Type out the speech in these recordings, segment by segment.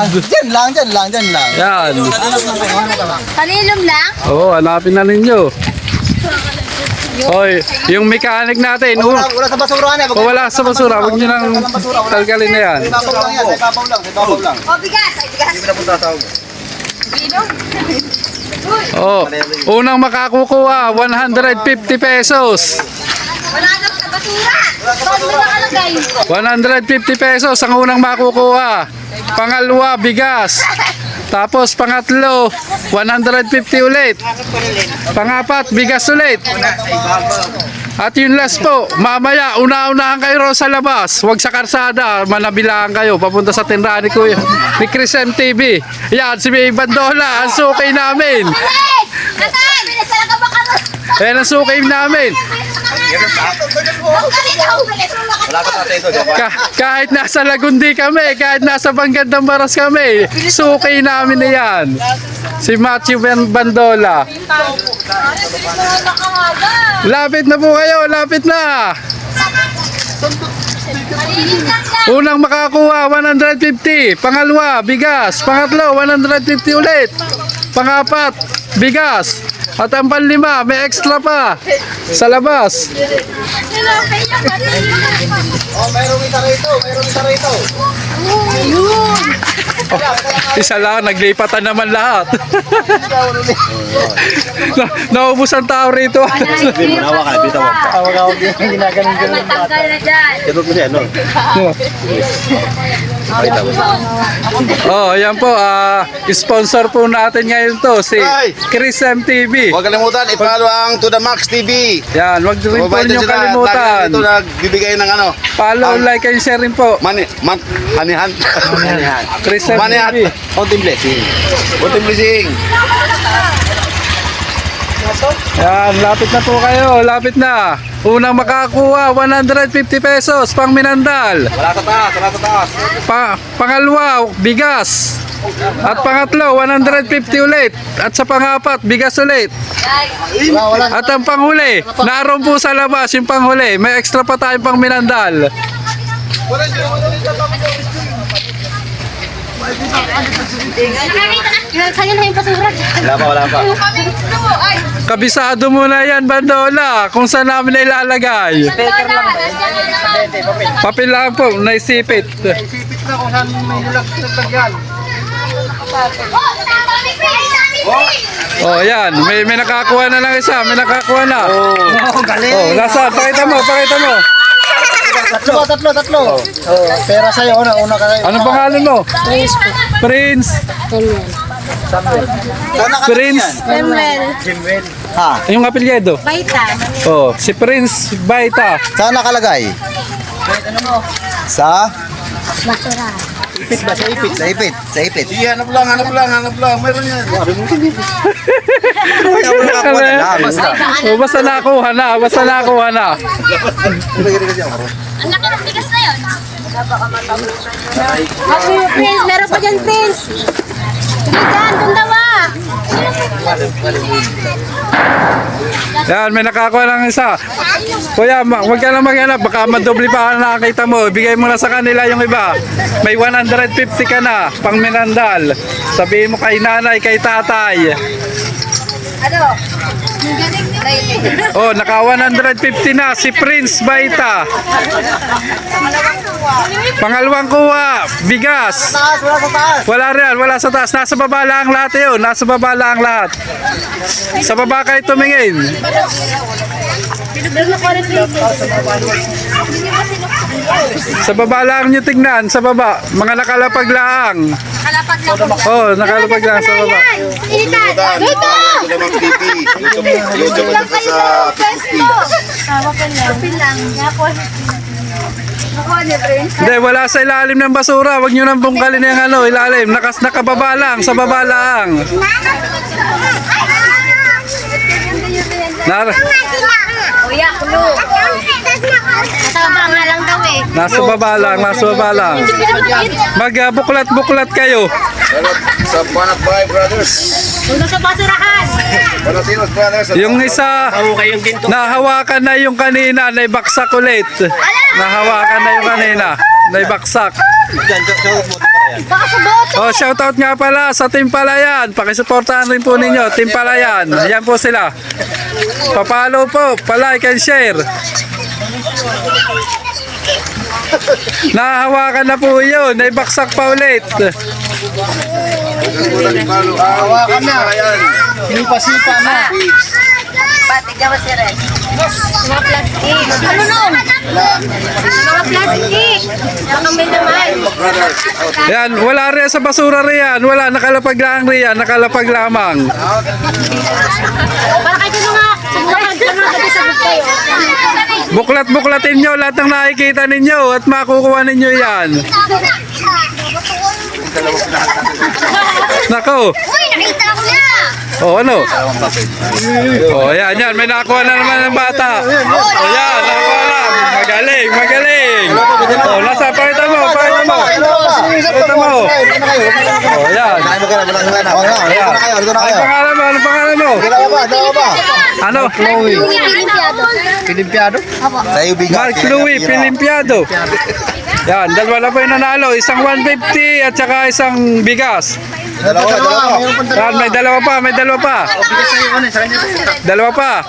Diyan lang. Yan. Kanilom lang? Oo, hanapin na ninyo. Hoy, yung mechanic natin. Wala sa basura na. O wala sa basura, huwag nyo nang talgalin na yan. Sa ibabaw lang yan. Sa ibabaw lang. O, bigas. Ay, bigas. Hindi mo na punta sa ako. Bilog. Oh, unang makakukuha, 150 pesos. Wala na sa basura. Saan mo nakalagay? 150 pesos ang unang makukuha. Pangalawa, bigas. Tapos pangatlo, 150 ulit. Pangapat, bigas ulit. At yung last po, mamaya, una-unahan kayo ron sa labas. Huwag sa karsada, manabilaan kayo. Papunta sa tindahan ni Kuya, ni Chris MTV. Yan, si May Bandola, ang sukay namin. Natay! Bilis talaga ba ka? Yan ang sukay namin. Wala ka tatay ito. Kahit nasa Lagundi kami, kahit nasa Banggandang Baras kami, sukay namin na yan. Si Matthew Bandola. Lapit na po kayo, lapit na. Unang makakuha, 150. Pangalawa, bigas. Pangatlo, 150 ulit. Pangapat, bigas. At ang panlima, may extra pa sa labas. Oh, mayroong isa rito. Isa lang, naglipatan naman lahat. Naubos ang tao rito. Manawa ka, bitaw ka. Tawag yung ginaganon Matanggal na dyan. Ito po siya, no? Oh, ayan po, sponsor po natin ngayon to, si Chris MTV. Huwag kalimutan, i-follow ang To The Max TV. Yan, wag rin po niyong kalimutan. Ito nagbibigay ng ano, Follow, like, and share rin po. hanihan. Chris Manihan. MTV. Konting blessing. Konting blessing. Yan, lapit na po kayo, lapit na. Unang makakuha, 150 pesos, pang Minandal. Wala sa taas. Pangalawa, bigas. At pangatlo, 150 ulit. At sa pangapat, bigas ulit. At ang panghuli, naroon po sa labas yung panghuli. May extra pa tayong pang Minandal. Sa'yo na yung basura. Wala pa. Kabisado mo na yan, Bandola, kung saan namin na ilalagay. Papel lang po, naisipit. Isipit na kung saan may nilagyan. Oh, yan, may nakakuha na lang isa, may nakakuha na. Oh, galing. Oh, nasa, pakita mo. Tatlo. Oh, pera sa'yo. Una ka sa'yo. Anong pangalan mo? Prince. Saan ka Prince. Jimwell. Ha? Yung apelyido. Baita. Oh, si Prince Baita. Saan nakalagay? Sa? Basura. Ipit ba? Sa ipit. Sige, hanap lang. Meron yan. Oh, basta nakuha na. Ang laki ng bigas na yun. Prince, meron pa dyan, Prince. Sige dyan, tundawa. Yan, may nakakuha lang isa. Kuya, huwag ka lang maghanap. Baka madubli pa ang nakakita mo. Bigay mo na sa kanila yung iba. May 150 ka na, pang Minandal. Sabihin mo kay nanay, kay tatay. Ano? Oh, naka 150 na si Prince Baita. Pangalawang kuha, bigas. Wala sa taas. Nasa baba lang lahat yun. Sa baba kayo tumingin. Sa baba lang nyo tignan. Sa baba. Mga nakalapag lang. Kalapag lang. Oh, nakalapag lang sa baba. To The Max TV. YouTube Lang kayo sa sa pesto. Kapil lang. Nakuha niya, Prince. Hindi, wala sa ilalim ng basura. Huwag nyo nang bungkalin yung ilalim. Nakababa lang, sa baba lang. Kuya, kulo. Nasa baba nga lang daw eh. Nasa baba lang. Magbuklat-buklat kayo. Sa Banat Bay Brothers. Tulong sa basurahan. Baratinos, brothers. Yung isa, nahawakan na yung kanina, naibaksak ulit. Nahawakan na yung kanina, naibaksak. Baka sa boto. Oh, shoutout nga pala sa Team Palayan. Pakisuportahan rin po ninyo, Team Palayan. Ayan po sila. Papalo po, palike and share. Nahawakan na po yun, naibaksak pa ulit. Hawakan na. Sipa na. Mga plastic. Ano nun? Mga plastic. Nakamay naman. Yan, wala rin sa basura riyan. Wala, nakalapag lang riyan, nakalapag lamang. Para kayo nga. Subukan ka mga kabisabog kayo. Buklat-buklatin nyo lahat ng nakikita ninyo at makukuha ninyo yan. Nako. Uy, nakita ko na. Oh, ano? Oh, yan, yan. May nakuha na naman ng bata. Oh, yan, nakuha na. Magaling, magaling. Oh, nasa, pakita mo, pakita mo. Pakita mo. Oh, yan. Dito na kayo. Ano pangalan mo? Ano pangalan mo? Dalawa ba? Ano? Pilimpiado. Pilimpiado? Sa'yo bigas. Mark Louie, Pilimpiado. Yan, dalawa na po yung nanalo. Isang 150 at saka isang bigas. Dalawa. Yan, may dalawa pa, may dalawa pa. Dalawa pa.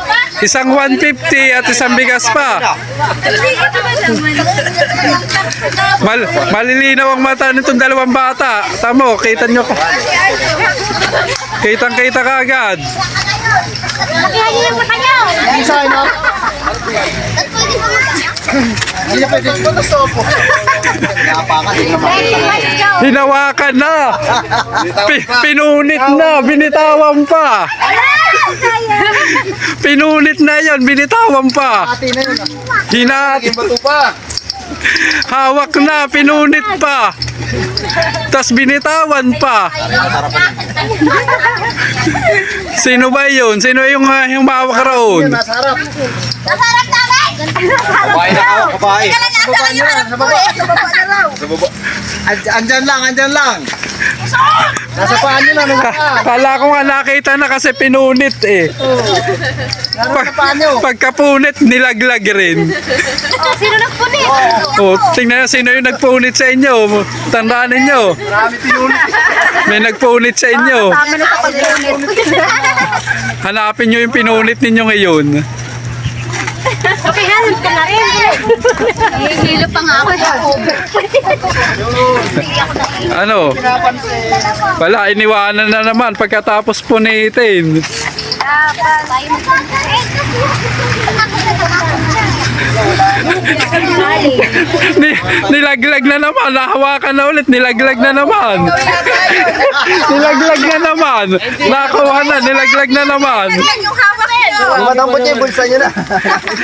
Isang 150 at isang bigas pa. Malilinaw ang mata nitong dalawang bata. Tamo, kita nyo. Kitang-kita ka agad. Nakihagin yung mata niyo. Hinawakan na. Pinunit na, binitawan pa. Pinunit na yon, binitawan pa. Bato pa. Hawak na, pinunit pa. Tas binitawan pa. Sino ba yun? Sino yung humawak roon? Nasarap namin. Kabahay na ako, kabahay. Nasaan yung harap ko eh. Andyan lang. Nasa paan nyo na. Kala ko nga nakita na kasi pinunit eh. Pagkapunit, nilaglag rin. Oh, sino nagpunit? O, tingnan nyo sino yung nagpunit sa inyo. Tandaan ninyo. May nagpunit sa inyo. Kami na sa pagpunit. Hanapin nyo yung pinunit ninyo ngayon. Okay, hanap ka na rin. Hihilo pa nga ako. Ano? Wala, iniwanan na naman pagkatapos punitin. Nilaglag na naman, nahawakan na ulit, nilaglag na naman. Nilaglag na naman. Nakuha na, nilaglag na naman. Yung hawak nyo. Lumadampot niya yung bulsa niya na.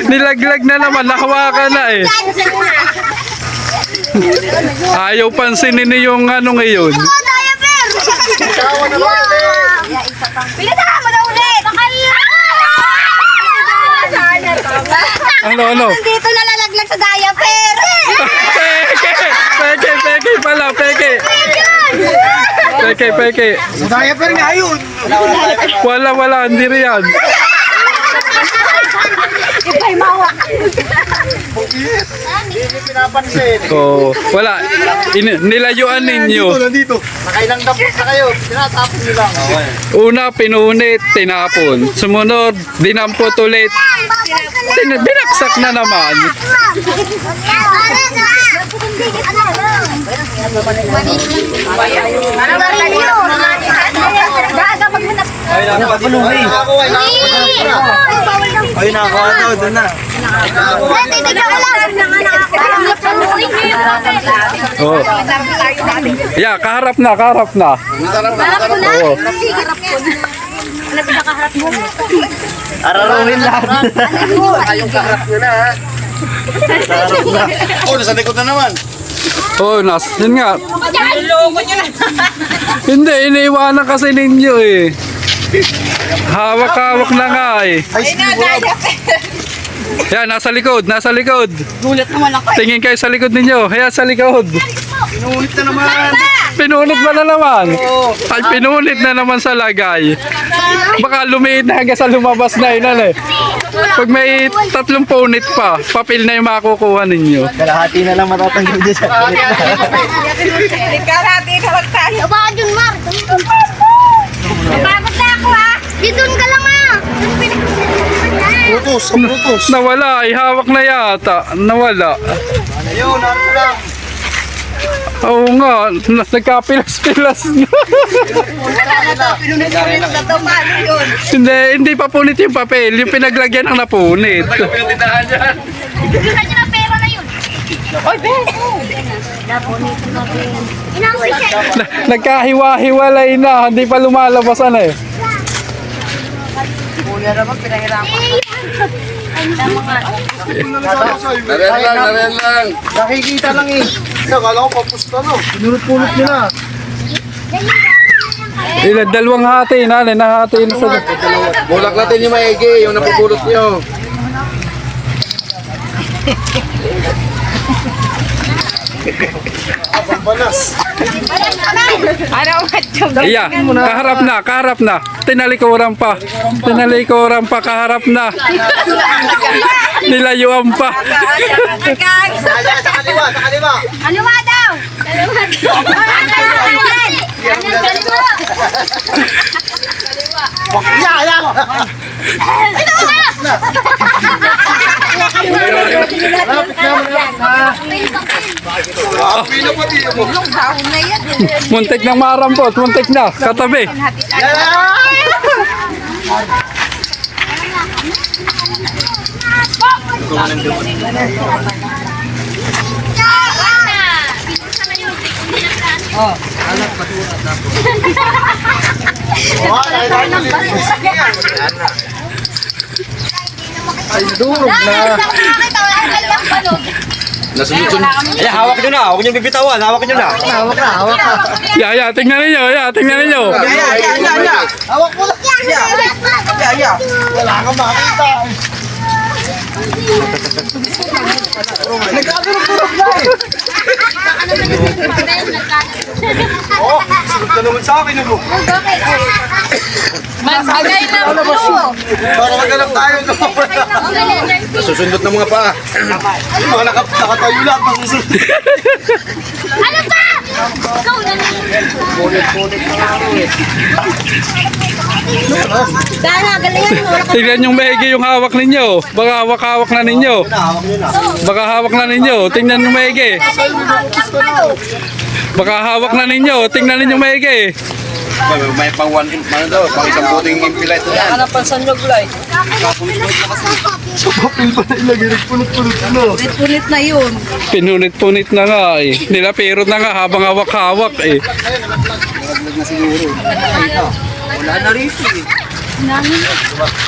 Nilaglag na naman, nahawakan na eh. Ayaw pansinin niyo yung ano ngayon. Pinatahan mo na ulit! Ano? Dito nalalaglag sa diaper! Peke pala, peke. Peke. Diaper nga yun. Wala, hindi riyan. Ipa'y mawak! Pinapansin. Oh, wala. Nilayuan ninyo. Nandito. Nakailang dampot na kayo. Tinatapon nyo lang. Una, pinunit, tinapon. Sumunod, dinampot ulit. Binaksak na naman. Ay, nakakuha daw. Doon na. Oh. Yeah, kaharap na. Oh. Ararawin lang. Oh, nasa likod na naman. Oh, yun nga. Hindi, iniiwanan kasi ninyo eh. Hawak na nga eh. Yan, nasa likod. Gulat naman ako. Tingin kayo sa likod ninyo. Ayan, sa likod. Pinulit na naman. Pinunit ba na naman? Ay, pinunit na naman sa lagay. Baka lumiit na hanggang sa lumabas na yun, eh. Pag may 3 punit pa, papel na yung makukuha ninyo. Kalahati na lang matatanggap dyan sa pilit na. Baka dun, Mar. Napagod na ako, ha? Dito ka lang, ha? Putos, putos. Nawala, ay hawak na yata. Nawala. Ayun, naroon lang. Oo nga, nagkapilas-pilas na. Hindi pa punit yung papel. Yung pinaglagyan ang napunit. Yun na yun ang pera na yun. Oy, Ben! Inaaway siya. Nagkahiwa-hiwalay na. Hindi pa lumalabasan eh. Naren lang. Nakikita lang eh. Nakala ko papusta no. Pinunot-punot nyo na. Ilan, 2 hati na. Nahati na sa... Bulak natin yung maigi, yung napupulot nyo. Abang balas. Iya, kaharap na. Tinalikuran pa, kaharap na. Nilayuan pa. Sa kaliwa, sa kaliwa. Ano ba daw? Ano Ya. Pila pati mo. Muntik na marampot, muntik na. Katabi. Ay, durog na. Nasunod-sunod. Ay, hawak nyo na. Huwag nyo bibitawan. Hawak nyo na. Hawak na, hawak na. Ya, tingnan ninyo. Hawak mo na. Wala kang makita. Nagkadurog-durog na eh. Oh, sunod ka naman sa akin mo. Magbagay na blue. Para maghanap tayo. Nasusundot ng mga paa. Mga nakatayo lahat. Masusunod. Ano ba? Ikaw na Sana, galingan mo. Tingnan yung maigi yung hawak ninyo. Baka hawak na ninyo. Hawak nyo na. Baka hawak na ninyo. Tingnan yung maigi. Baka hawak na ninyo. Tingnan ninyo maigi. May pang one, ano daw, pang isang buting impilit na yan. Papil ba na ilagay? Nagpunot-punot na. Pinunit-punit na nga eh. Nilapirot na nga habang hawak-hawak eh.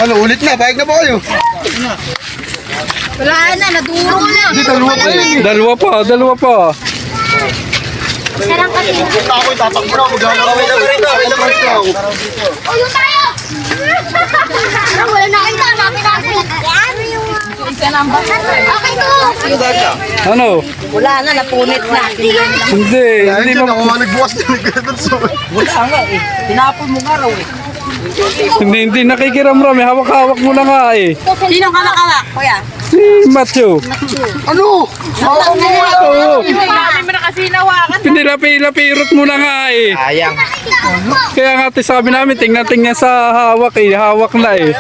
Ano, ulit na. Bayag na ba kayo? Wala na, nadurog na. Hindi, dalawa pa yun. Dalawa pa. Sarang kasi. Punta ako, itatakbo na. Maglalakaway na rito. O, yung tayo! Wala na kayo na. Namin natin. Okay to. Ano? Wala na, napunit na. Hindi Dahil ma- ako nga nagbukas na nagkadalso. Wala nga eh. Tinapon mo nga raw eh. hindi nakikiramram eh. Hawak-hawak mo na nga eh. Sinong kamakawak, kuya? Si Matthew. Ano? Hawak mo nga. Oo. Marami mo na kasi nawakan. Pinilapirot mo na nga eh. Sayang. Kaya nga sabi namin, tingnan sa hawak eh. Hawak na eh.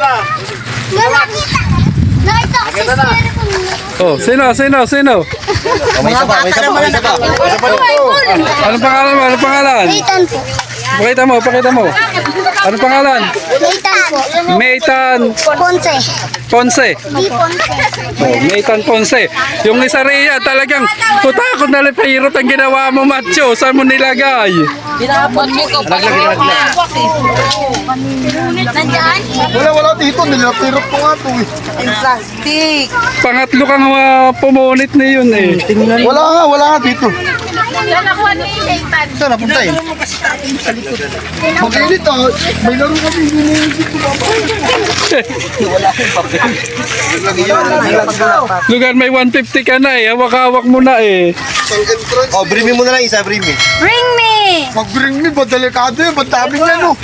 Nakita ko sa cellphone. Oh, sino? May isa pa, may isa pa, may isa pa. May isa pa dito. Anong pangalan mo? Nathan po. Pakita mo. Anong pangalan? Nathan po. Maytan Ponce. Ponce. Di Ponce. Oh, Maytan Ponce. Yung isa Rhea, talagang putakot na lipirot ang ginawa mo, Macho. Saan mo nilagay? Tinapon mo ko. Nandyan? Wala dito. Nilapirot ko nga ito eh. Yung plastic. Pangatlo kang pumunit na yun eh. Wala nga dito. Yan ako ni Nathan. Saan napunta eh? Mag-init ah. May laro kami. Lugar may 150 ka na eh. Hawak-hawak mo na eh. Oh, brimi mo na lang isa, brimi. Bring me! Pag-bring me ba, delikado yun. Ba't dami niya, no?